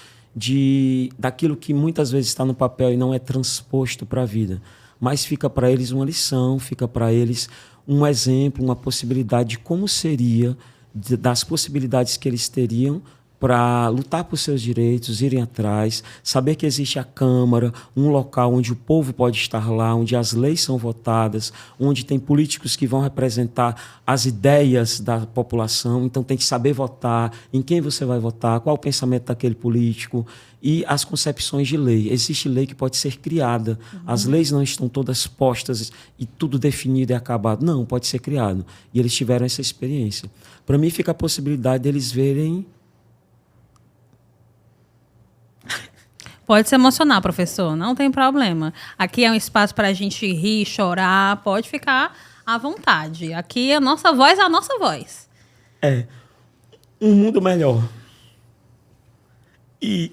daquilo que muitas vezes está no papel e não é transposto para a vida. Mas fica para eles uma lição, fica para eles um exemplo, uma possibilidade de como seria, das possibilidades que eles teriam para lutar por seus direitos, irem atrás, saber que existe a Câmara, um local onde o povo pode estar lá, onde as leis são votadas, onde tem políticos que vão representar as ideias da população, então tem que saber votar, em quem você vai votar, qual o pensamento daquele político e as concepções de lei. Existe lei que pode ser criada, as leis não estão todas postas e tudo definido e acabado, não, pode ser criado. E eles tiveram essa experiência. Para mim fica a possibilidade deles verem. Pode se emocionar, professor, não tem problema. Aqui é um espaço para a gente rir, chorar, pode ficar à vontade. Aqui a nossa voz é a nossa voz. É um mundo melhor. E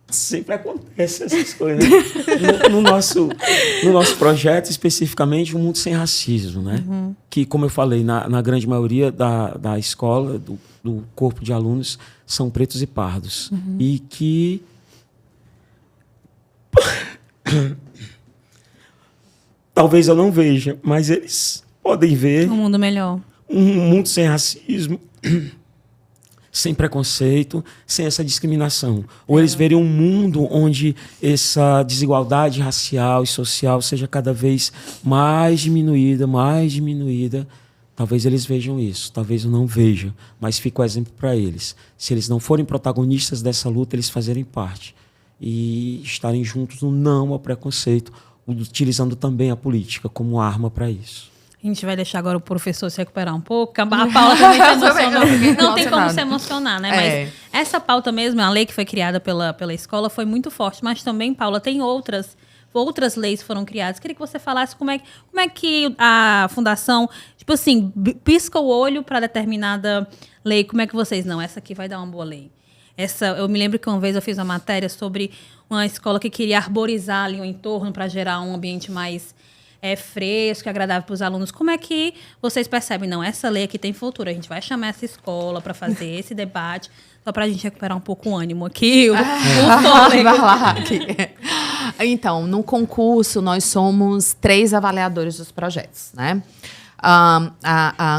sempre acontece essas coisas. Né? No nosso projeto, especificamente, um mundo sem racismo. Né? Que, como eu falei, na grande maioria da escola, do corpo de alunos, são pretos e pardos. E que... talvez eu não veja, mas eles podem ver Um mundo melhor. um mundo sem racismo, sem preconceito, sem essa discriminação. Ou eles verem um mundo onde essa desigualdade racial e social seja cada vez mais diminuída. Talvez eles vejam isso, talvez eu não veja, mas fica o exemplo para eles. Se eles não forem protagonistas dessa luta, eles fazerem parte e estarem juntos no não ao preconceito, utilizando também a política como arma para isso. A gente vai deixar agora o professor se recuperar um pouco. A Paula também se emocionou. Não tem como se emocionar, né? Mas essa pauta mesmo, a lei que foi criada pela escola, foi muito forte. Mas também, Paula, tem outras leis foram criadas. Queria que você falasse como é que a fundação, tipo assim, pisca o olho para determinada lei. Como é que vocês... Não, essa aqui vai dar uma boa lei. Eu me lembro que uma vez eu fiz uma matéria sobre uma escola que queria arborizar ali o entorno para gerar um ambiente mais fresco e agradável para os alunos. Como é que vocês percebem? Não, essa lei aqui tem futuro. A gente vai chamar essa escola para fazer esse debate, só para a gente recuperar um pouco o ânimo aqui. O vai lá. Então, no concurso, nós somos 3 avaliadores dos projetos, né?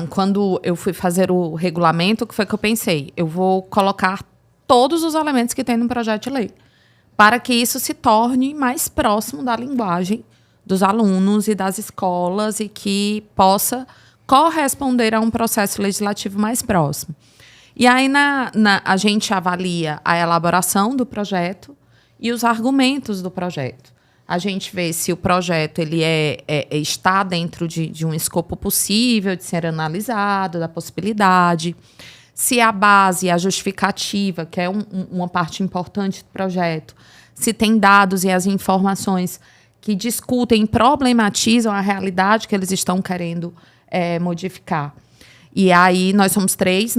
Quando eu fui fazer o regulamento, o que foi que eu pensei? Eu vou colocar todos os elementos que tem no projeto de lei, para que isso se torne mais próximo da linguagem dos alunos e das escolas e que possa corresponder a um processo legislativo mais próximo. E aí a gente avalia a elaboração do projeto e os argumentos do projeto. A gente vê se o projeto ele está dentro de um escopo possível de ser analisado, da possibilidade. Se a base, a justificativa, que é uma parte importante do projeto, se tem dados e as informações que discutem, problematizam a realidade que eles estão querendo modificar. E aí nós somos 3,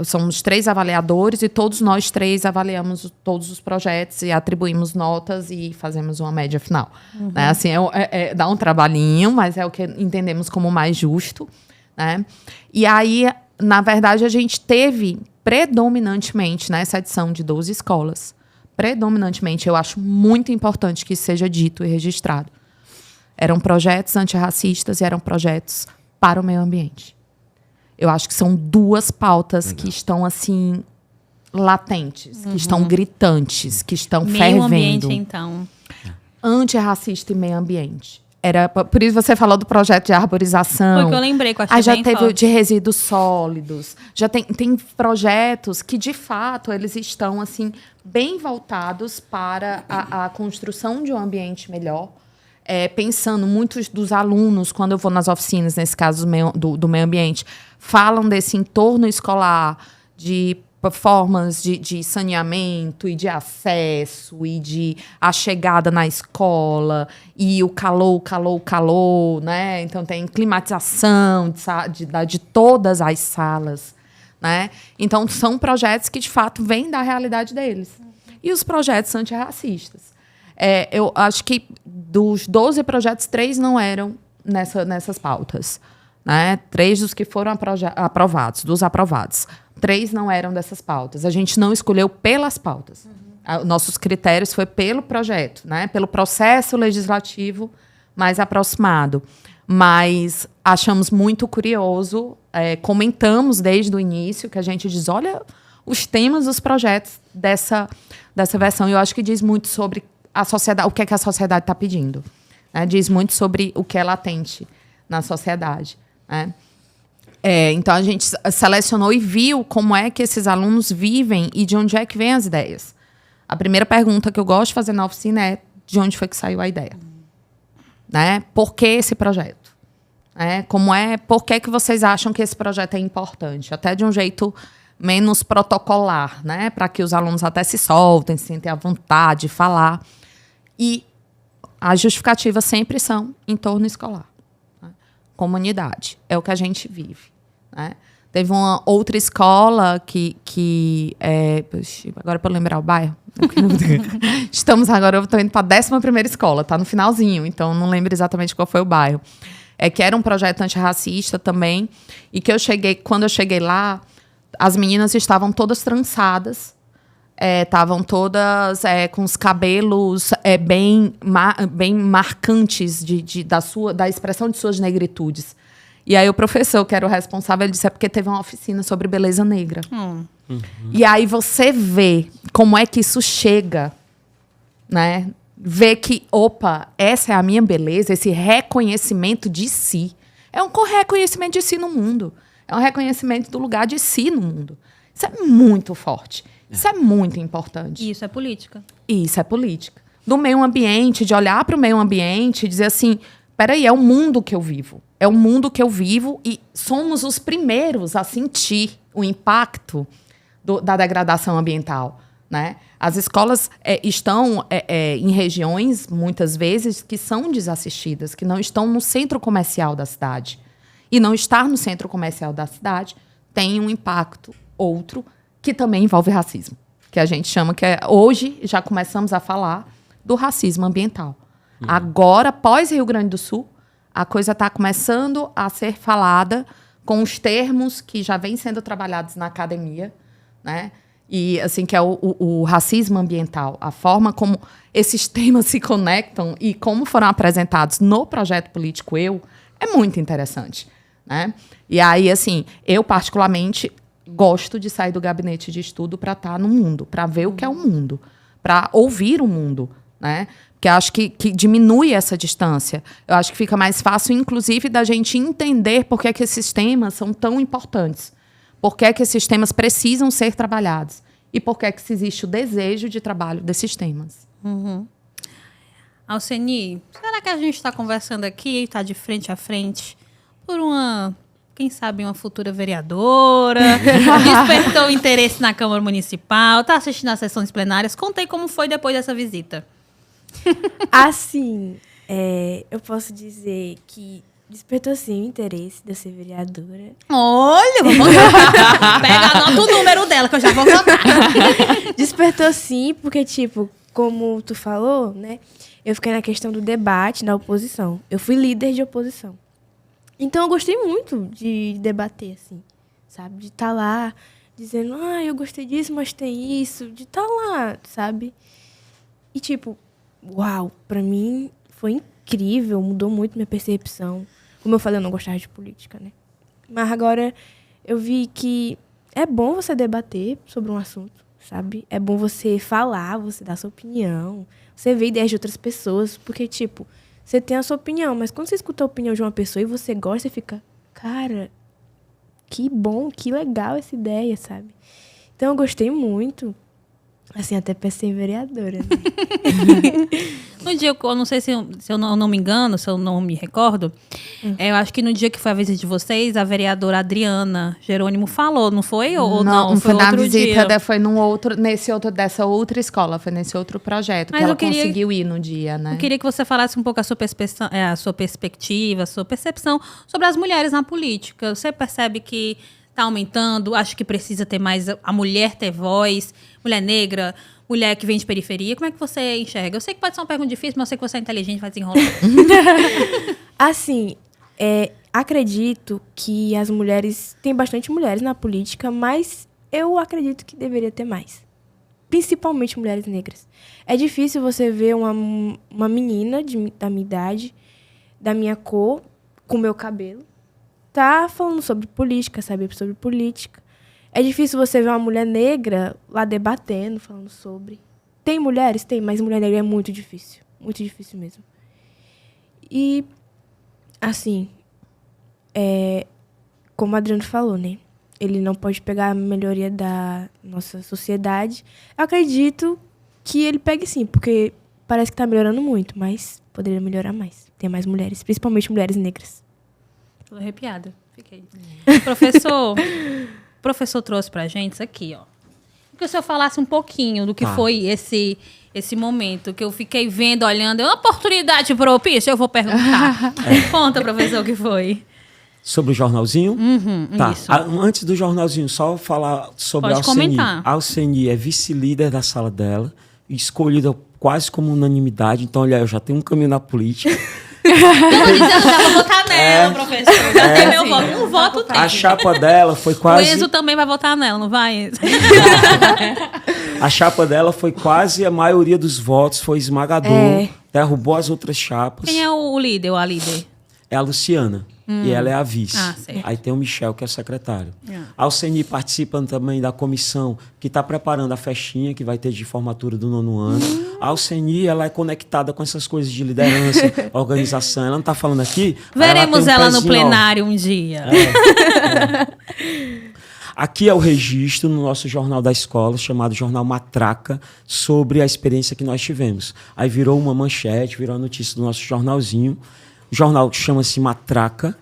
somos 3 avaliadores e todos nós 3 avaliamos todos os projetos e atribuímos notas e fazemos uma média final. Né? Assim, dá um trabalhinho, mas é o que entendemos como mais justo. Né? E aí, na verdade, a gente teve predominantemente, nessa edição de 12 escolas, predominantemente, eu acho muito importante que isso seja dito e registrado, eram projetos antirracistas e eram projetos para o meio ambiente. Eu acho que são 2 pautas que estão, assim, latentes, que estão gritantes, que estão fervendo. Meio ambiente, então. Antirracista e meio ambiente. Por isso você falou do projeto de arborização. Foi que eu lembrei, que eu achei já bem teve forte. de resíduos sólidos. Já tem projetos que, de fato, eles estão, assim, bem voltados para a construção de um ambiente melhor. Pensando, muitos dos alunos, quando eu vou nas oficinas, nesse caso do meio ambiente, falam desse entorno escolar, de formas de saneamento e de acesso e de a chegada na escola e o calor, né? Então, tem climatização de todas as salas, né? Então, são projetos que, de fato, vêm da realidade deles. E os projetos antirracistas. Eu acho que dos 12 projetos, 3 não eram nessas pautas. Né? 3 dos que foram aprovados, dos aprovados. 3 não eram dessas pautas. A gente não escolheu pelas pautas. Nossos critérios foi pelo projeto, né? Pelo processo legislativo mais aproximado. Mas achamos muito curioso, comentamos desde o início, que a gente diz, olha, os temas dos projetos dessa versão. E eu acho que diz muito sobre a sociedade, o que é que a sociedade está pedindo. Né? Diz muito sobre o que é latente na sociedade. Né? Então, a gente selecionou e viu como é que esses alunos vivem e de onde é que vêm as ideias. A primeira pergunta que eu gosto de fazer na oficina é de onde foi que saiu a ideia? Né? Por que esse projeto? Por que vocês acham que esse projeto é importante? Até de um jeito menos protocolar, né? Para que os alunos até se soltem, se sentem à vontade de falar. E as justificativas sempre são entorno escolar. Né? Comunidade. É o que a gente vive. Né? Teve uma outra escola que agora para eu lembrar o bairro. Estamos agora, eu estou indo para a 11ª escola, está no finalzinho, então não lembro exatamente qual foi o bairro. Que era um projeto antirracista também, e que quando eu cheguei lá, as meninas estavam todas trançadas, estavam todas com os cabelos bem marcantes da expressão de suas negritudes. E aí o professor, que era o responsável, ele disse, porque teve uma oficina sobre beleza negra. E aí você vê como é que isso chega, né? Vê que, opa, essa é a minha beleza, esse reconhecimento de si. É um reconhecimento de si no mundo. É um reconhecimento do lugar de si no mundo. Isso é muito forte. Isso é muito importante. E isso é política. Isso é política. Do meio ambiente, de olhar para o meio ambiente e dizer assim, peraí, é o mundo que eu vivo. É o mundo que eu vivo e somos os primeiros a sentir o impacto da degradação ambiental. Né? As escolas estão em regiões, muitas vezes, que são desassistidas, que não estão no centro comercial da cidade. E não estar no centro comercial da cidade tem um impacto outro que também envolve racismo. Que a gente chama hoje já começamos a falar do racismo ambiental. Agora, pós Rio Grande do Sul, a coisa está começando a ser falada com os termos que já vêm sendo trabalhados na academia, né? E, assim, que é o racismo ambiental, a forma como esses temas se conectam e como foram apresentados no projeto político é muito interessante, né? E aí, assim, eu particularmente gosto de sair do gabinete de estudo para estar no mundo, para ver o que é o mundo, para ouvir o mundo, né? Porque acho que diminui essa distância. Eu acho que fica mais fácil, inclusive, da gente entender por que esses temas são tão importantes. Por que esses temas precisam ser trabalhados? E por que existe o desejo de trabalho desses temas? Alceni, será que a gente está conversando aqui e está de frente a frente por quem sabe, uma futura vereadora? Despertou interesse na Câmara Municipal? Está assistindo às sessões plenárias? Conta aí como foi depois dessa visita. Assim, eu posso dizer que despertou sim o interesse de eu ser vereadora. Olha, vou botar. Pega, anota o número dela, que eu já vou botar. Despertou sim, porque, tipo, como tu falou, né? Eu fiquei na questão do debate, da oposição. Eu fui líder de oposição. Então, eu gostei muito de debater, assim, sabe? De estar lá, dizendo, eu gostei disso, mas tem isso. De estar lá, sabe? E, tipo, uau, pra mim foi incrível, mudou muito minha percepção. Como eu falei, eu não gostava de política, né? Mas agora eu vi que é bom você debater sobre um assunto, sabe? É bom você falar, você dar sua opinião, você ver ideias de outras pessoas, porque, tipo, você tem a sua opinião, mas quando você escuta a opinião de uma pessoa e você gosta, você fica, cara, que bom, que legal essa ideia, sabe? Então eu gostei muito. Assim, até pensei em vereadora, né? No dia, eu não sei se eu não me engano, se eu não me recordo, eu acho que no dia que foi a visita de vocês, a vereadora Adriana Jerônimo falou, não foi? Ou não? Foi na outro visita, dia? foi dessa outra escola, foi nesse outro projeto, Mas que ela eu queria- conseguiu ir no dia, né? Eu queria que você falasse um pouco a sua perspectiva, a sua percepção sobre as mulheres na política. Você percebe que está aumentando? Acho que precisa ter mais a mulher ter voz, mulher negra, mulher que vem de periferia. Como é que você enxerga? Eu sei que pode ser uma pergunta difícil, mas eu sei que você é inteligente, vai desenrolar. Assim, acredito que as mulheres... Tem bastante mulheres na política, mas eu acredito que deveria ter mais. Principalmente mulheres negras. É difícil você ver uma menina da minha idade, da minha cor, com meu cabelo, tá falando sobre política, saber sobre política. É difícil você ver uma mulher negra lá debatendo, falando sobre. Tem mulheres? Tem, mas mulher negra é muito difícil. Muito difícil mesmo. E, assim, como o Adriano falou, né? Ele não pode pegar a melhoria da nossa sociedade. Eu acredito que ele pegue sim, porque parece que tá melhorando muito, mas poderia melhorar mais. Ter mais mulheres, principalmente mulheres negras. Tô arrepiada. Fiquei. O professor trouxe pra gente isso aqui, ó. Que o senhor falasse um pouquinho do que foi esse momento, que eu fiquei vendo, olhando. É uma oportunidade propícia, eu vou perguntar. Conta, professor, o que foi. Sobre o jornalzinho? Tá. Isso. Antes do jornalzinho, só falar sobre Pode a Alceni. comentar. A Alceni é vice-líder da sala dela, escolhida quase como unanimidade. Então, olha, eu já tenho um caminho na política. Eu tô dizendo, já vou votar nela, professor. Já tem meu voto. Um voto tem. A chapa dela foi O quase... Enzo também vai votar nela, não vai? A chapa dela foi quase a maioria dos votos, foi esmagador, derrubou as outras chapas. Quem é o líder ou a líder? É a Luciana, e ela é a vice. Ah, certo. Aí tem o Michel, que é o secretário. Ah. A Alceni participa também da comissão que está preparando a festinha que vai ter de formatura do 9º ano. A Alceni, ela é conectada com essas coisas de liderança, organização. Ela não está falando aqui... Veremos tem um ela no pezinho, ó. plenário um dia. Aqui é o registro no nosso jornal da escola, chamado Jornal Matraca, sobre a experiência que nós tivemos. Aí virou uma manchete, virou a notícia do nosso jornalzinho. O jornal chama-se Matraca,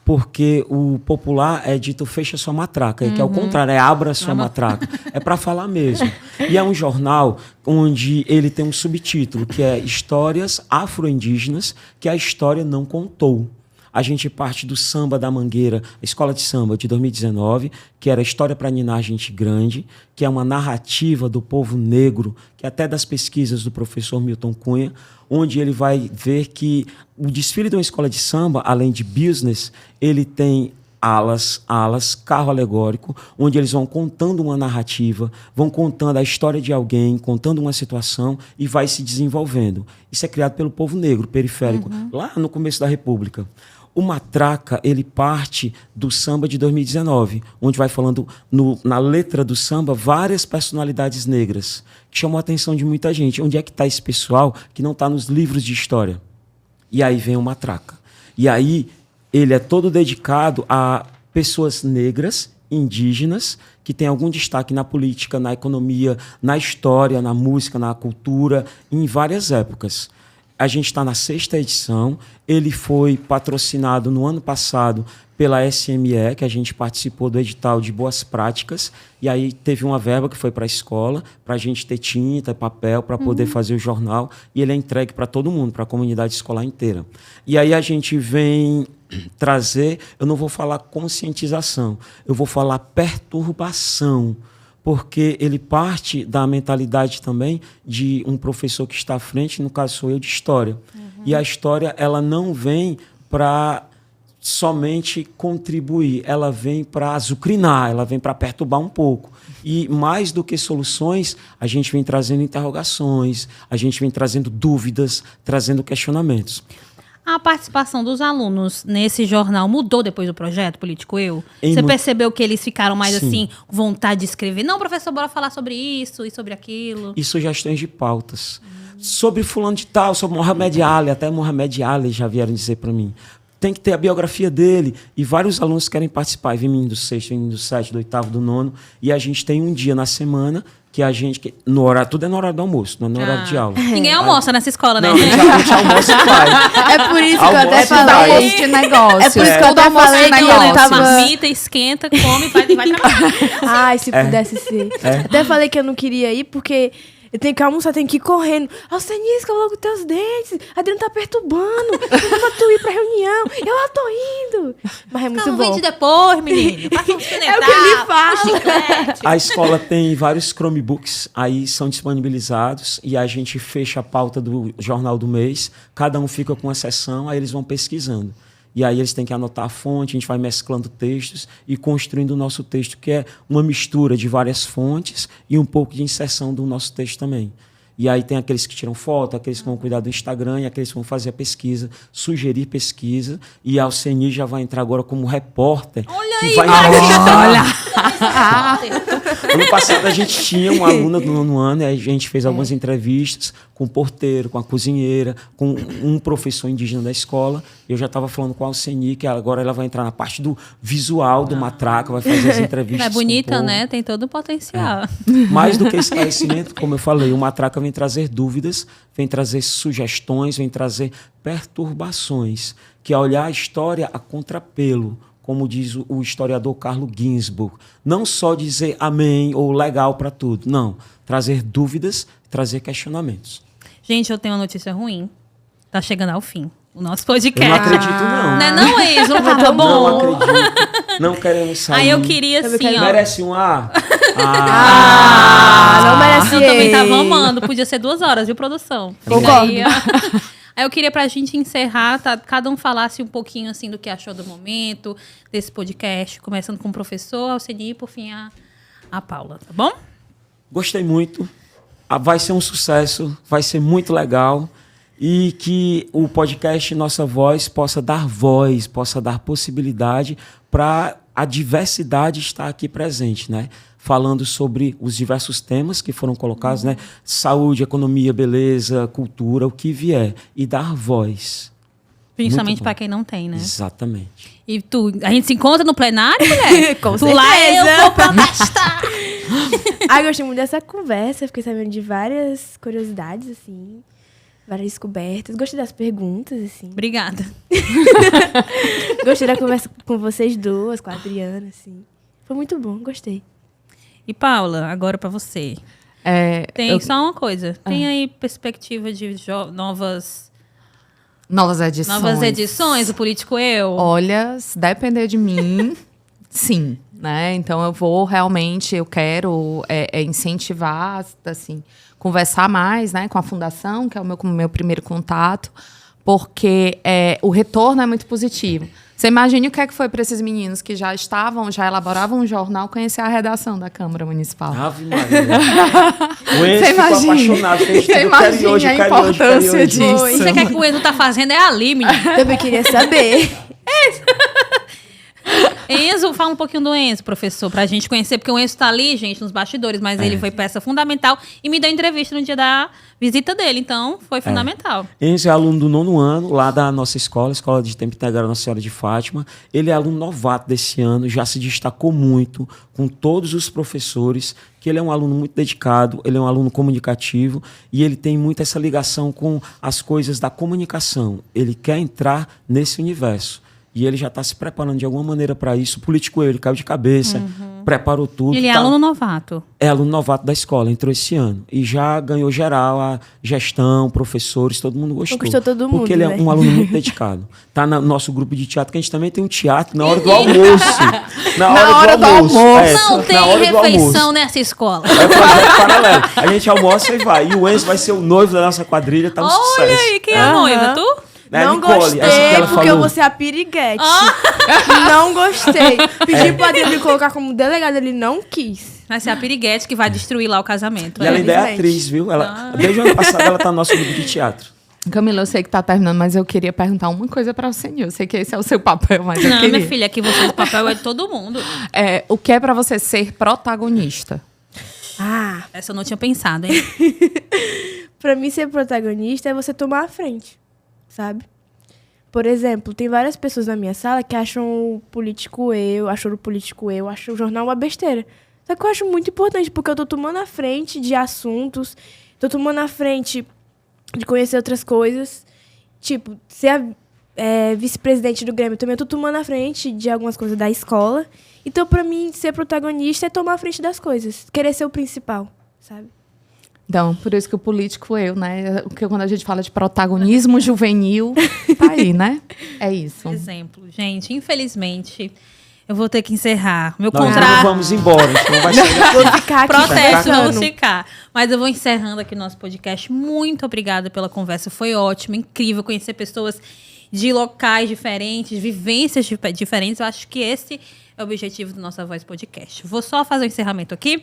porque o popular é dito fecha sua matraca, que é o contrário, é abra sua matraca. É para falar mesmo. E é um jornal onde ele tem um subtítulo, que é Histórias Afro-Indígenas que a História Não Contou. A gente parte do Samba da Mangueira, a Escola de Samba de 2019, que era História para Ninar Gente Grande, que é uma narrativa do povo negro, que até das pesquisas do professor Milton Cunha, onde ele vai ver que o desfile de uma escola de samba, além de business, ele tem alas, carro alegórico, onde eles vão contando uma narrativa, vão contando a história de alguém, contando uma situação e vai se desenvolvendo. Isso é criado pelo povo negro, periférico, lá no começo da República. O Matraca, ele parte do samba de 2019, onde vai falando na letra do samba várias personalidades negras, que chamou a atenção de muita gente. Onde é que está esse pessoal que não está nos livros de história? E aí vem o Matraca. E aí ele é todo dedicado a pessoas negras, indígenas, que têm algum destaque na política, na economia, na história, na música, na cultura, em várias épocas. A gente está na 6ª edição. Ele foi patrocinado no ano passado pela SME, que a gente participou do edital de boas práticas, e aí teve uma verba que foi para a escola, para a gente ter tinta, papel, para poder fazer o jornal, e ele é entregue para todo mundo, para a comunidade escolar inteira. E aí a gente vem trazer, eu não vou falar conscientização, eu vou falar perturbação, porque ele parte da mentalidade também de um professor que está à frente, no caso sou eu, de história. E a história, ela não vem para somente contribuir, ela vem para azucrinar, ela vem para perturbar um pouco. E mais do que soluções, a gente vem trazendo interrogações, a gente vem trazendo dúvidas, trazendo questionamentos. A participação dos alunos nesse jornal mudou depois do projeto Político Eu? Em Você mu- percebeu que eles ficaram mais Sim. assim, com vontade de escrever? Não, professor, bora falar sobre isso e sobre aquilo. E sugestões de pautas. Sobre fulano de tal, sobre Mohamed Ali, até Mohamed Ali já vieram dizer para mim. Tem que ter a biografia dele. E vários alunos querem participar. Vem menino do 6º, vem menino do 7º, do 8º, do 9º. E a gente tem um dia na semana que a gente... no horário, tudo é no horário do almoço, não é no horário de aula. Ninguém almoça nessa escola, né? Não, a gente almoça e vai. É por isso que eu até Almoço falei. vai. Almoço de negócio. É por isso que eu Tudo até almoço de falei que eu negócio. tava- Marmita, esquenta, come, vai trabalhar. Ai, se pudesse ser. Até falei que eu não queria ir porque eu tenho que almoçar, tenho que ir correndo. Alceni, escova logo teus dentes. Adriano tá perturbando. Não dá pra tu ir pra reunião. Eu lá tô indo. Mas é muito Não, bom. vende depois, menino. Passa um É o que ele fala. chiclete. A escola tem vários Chromebooks, aí são disponibilizados e a gente fecha a pauta do jornal do mês, cada um fica com uma seção, aí eles vão pesquisando. E aí eles têm que anotar a fonte, a gente vai mesclando textos e construindo o nosso texto, que é uma mistura de várias fontes e um pouco de inserção do nosso texto também. E aí tem aqueles que tiram foto, aqueles que vão cuidar do Instagram e aqueles que vão fazer a pesquisa, sugerir pesquisa. E a Alceni já vai entrar agora como repórter. Olha que aí, vai Olha. Ano passado a gente tinha uma aluna do 9º ano e a gente fez algumas entrevistas com o porteiro, com a cozinheira, com um professor indígena da escola. Eu já estava falando com a Alceni, que agora ela vai entrar na parte do visual do Matraca, vai fazer as entrevistas. É bonita, com o povo. né? Tem todo o potencial. Mais do que esclarecimento, como eu falei, o Matraca vem trazer dúvidas, vem trazer sugestões, vem trazer perturbações, que é olhar a história a contrapelo, como diz o historiador Carlo Ginzburg. Não só dizer amém ou legal para tudo, não. Trazer dúvidas, trazer questionamentos. Gente, eu tenho uma notícia ruim. Tá chegando ao fim o nosso podcast. Eu não acredito, não. Não é não, Enzo? Não tava Não bom? acredito. Não queremos sair. Aí eu queria assim, ó. Merece um A? Não merece Eu também ele. tava amando. Podia ser 2 horas, viu, produção? Concordo. Aí, ó, aí eu queria pra gente encerrar, cada um falasse um pouquinho assim do que achou do momento, desse podcast, começando com o professor, Alceni e por fim a Paula, tá bom? Gostei muito. Vai ser um sucesso, vai ser muito legal. E que o podcast Nossa Voz possa dar voz, possa dar possibilidade para a diversidade estar aqui presente, né? Falando sobre os diversos temas que foram colocados, né? Saúde, economia, beleza, cultura, o que vier. E dar voz. Principalmente Muito bom. pra quem não tem, né? Exatamente. E tu, a gente se encontra no plenário, mulher? Com tu lá, certeza. eu vou protestar. Ai, gostei muito dessa conversa. Fiquei sabendo de várias curiosidades, assim. Várias descobertas. Gostei das perguntas, assim. Obrigada. Gostei da conversa com vocês duas, com a Adriana, assim. Foi muito bom, gostei. E Paula, agora pra você. Tem só uma coisa. Tem aí perspectiva de novas Novas edições do Político Eu? Olha, se depender de mim, sim, né? Então eu quero incentivar, assim, conversar mais, né, com a fundação, que é o meu primeiro contato, porque o retorno é muito positivo. Você imagine o que é que foi para esses meninos que já elaboravam um jornal, conhecer a redação da Câmara Municipal. Ave Maria. O Enzo Você ficou imagina? apaixonado. Você imagina a importância disso. O que você quer que o Enzo tá fazendo é ali, menino. Também queria saber. Enzo, fala um pouquinho do Enzo, professor, pra gente conhecer, porque o Enzo tá ali, gente, nos bastidores, mas ele foi peça fundamental e me deu entrevista no dia da visita dele, então foi fundamental. Enzo é aluno do 9º ano, lá da nossa escola, Escola de Tempo Integral Nossa Senhora de Fátima. Ele é aluno novato desse ano, já se destacou muito com todos os professores, que ele é um aluno muito dedicado, ele é um aluno comunicativo e ele tem muito essa ligação com as coisas da comunicação. Ele quer entrar nesse universo. E ele já está se preparando de alguma maneira para isso. O Político Eu, ele caiu de cabeça. Preparou tudo. Ele é aluno novato. É aluno novato da escola, entrou esse ano. E já ganhou geral, a gestão, professores, todo mundo gostou. Conquistou todo mundo, porque ele é né? um aluno muito dedicado. Tá no nosso grupo de teatro, que a gente também tem um teatro na hora do almoço. Na hora do almoço. Não tem na hora do refeição almoço. nessa escola. É projeto paralelo. A gente almoça e vai. E o Enzo vai ser o noivo da nossa quadrilha, tá um Olha sucesso. aí, quem é a noiva? Tu? Né, Não Nicole, gostei, essa que ela porque eu falou. vou ser a piriguete. Não gostei. Pedi pra Deus me colocar como delegado, ele não quis. Vai ser a piriguete que vai destruir lá o casamento. E ela ainda é Infelizmente. atriz, viu? Desde o ano passado ela tá no nosso grupo de teatro. Camila, eu sei que tá terminando, mas eu queria perguntar uma coisa para você, Nil. Eu sei que esse é o seu papel, mas eu Não, queria. minha filha, aqui você, o papel é de todo mundo. O que é para você ser protagonista? Essa eu não tinha pensado, hein? Pra mim, ser protagonista é você tomar a frente, sabe? Por exemplo, tem várias pessoas na minha sala que acham o político acham o jornal uma besteira. Só que eu acho muito importante, porque eu tô tomando a frente de assuntos, tô tomando a frente de conhecer outras coisas. Tipo, ser a vice-presidente do Grêmio também, eu tô tomando a frente de algumas coisas da escola. Então, pra mim, ser protagonista é tomar a frente das coisas, querer ser o principal, sabe? Então, por isso que o político né? Porque quando a gente fala de protagonismo juvenil, tá aí, né? É isso. Exemplo. Gente, infelizmente, eu vou ter que encerrar. Meu Nós não contrato. vamos embora, a gente não vai sair daqui. Vou ficar aqui Protesto, conversando. vamos ficar. Mas eu vou encerrando aqui o nosso podcast. Muito obrigada pela conversa. Foi ótimo, incrível conhecer pessoas de locais diferentes, vivências diferentes. Eu acho que esse é o objetivo do Nossa Voz Podcast. Vou só fazer um encerramento aqui,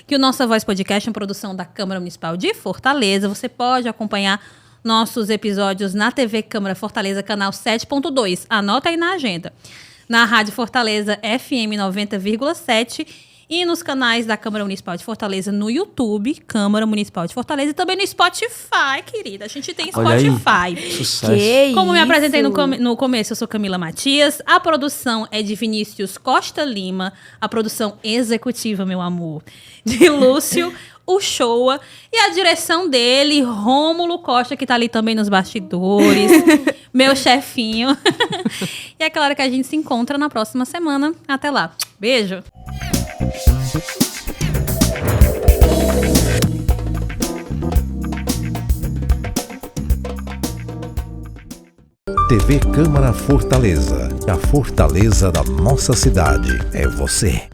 que o Nossa Voz Podcast é uma produção da Câmara Municipal de Fortaleza. Você pode acompanhar nossos episódios na TV Câmara Fortaleza, canal 7.2. Anota aí na agenda. Na Rádio Fortaleza FM 90,7 e nos canais da Câmara Municipal de Fortaleza no YouTube, Câmara Municipal de Fortaleza, e também no Spotify, querida. A gente tem Olha aí, Spotify. sucesso. Como me isso? apresentei no começo, eu sou Camila Matias. A produção é de Vinícius Costa Lima. A produção executiva, meu amor, de Lúcio Uchoa. E a direção dele, Rômulo Costa, que tá ali também nos bastidores. Meu chefinho. E é claro que a gente se encontra na próxima semana. Até lá. Beijo. TV Câmara Fortaleza. A fortaleza da nossa cidade é você.